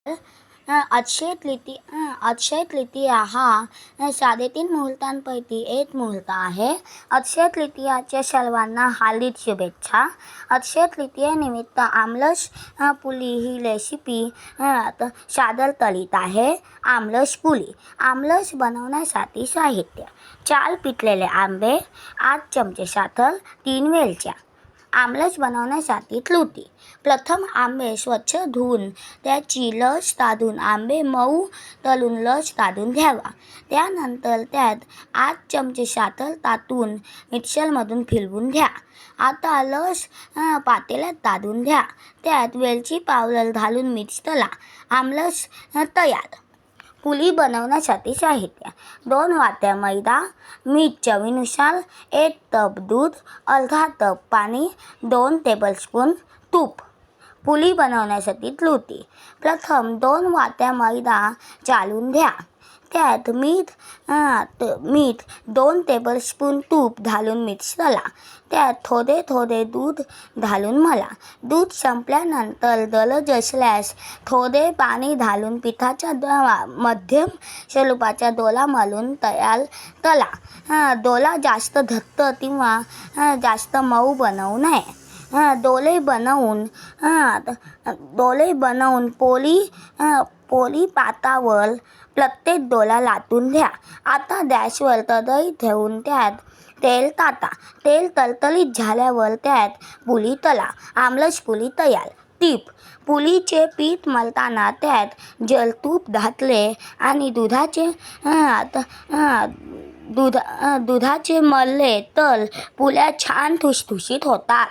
अक्षय तृतीया हा 3.5 मुहूर्तांपैकी एक मुहूर्त आहे. अक्षय तृतीयाच्या सर्वांना हार्दिक शुभेच्छा. अक्षय तृतीयेनिमित्त आमरस पुरी ही रेसिपी सादर करीत आहे. आमरस पुरी. आमरस बनवण्यासाठी साहित्य: 4 पिकलेले आंबे, 8 चमचे साखर, 3 वेलच्या. आमरस बनवण्यासाठी कृती: प्रथम आंबे स्वच्छ धुवून त्याची रस काढून आंबे मऊ तळून रस काढून घ्यावा. त्यानंतर त्यात 8 चमचे साखर टाकून मिक्सरमधून फिरवून घ्या. आता रस पातेल्यात काढून घ्या. त्यात वेलची पावडर घालून मिक्स करा. आमरस तयार. पुरी बनवण्यासाठी साहित्य: 2 वाट्या मैदा, मीठ चवीनुसार, 1 कप दूध, अर्धा कप पाणी, 2 टेबलस्पून तूप. पुरी बनवण्यासाठी कृती: प्रथम 2 वाट्या मैदा चाळून घ्या. त्यात मीठ 2 टेबलस्पून तूप घालून मिक्स करा. त्यात थोडे थोडे दूध घालून मळा. दूध संपल्यानंतर गरज असल्यास थोडे पाणी घालून पिठाच्या मध्यम स्वरूपाचा गोळा मळून तयार करा. गोळा जास्त घट्ट किंवा जास्त मऊ बनवू नये. गोळे बनवून पोळी पाटावर प्रत्येक गोळा लाटून घ्या. आता गॅसवर कढई ठेवून त्यात तेल टाका. तेल तळतळीत झाल्यावर त्यात पुरी तळा. आमरस पुरी तयार. टीप: पुरीचे पीठ मळताना त्यात जलतूप घातले आणि दुधाचे मळले तर पुऱ्या छान खुसखुशीत होतात.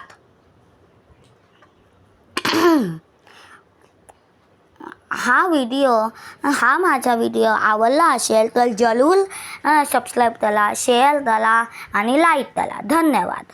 हा माझा व्हिडिओ आवडला असेल तर जरूर सबस्क्राईब करा, शेअर करा आणि लाईक करा. धन्यवाद.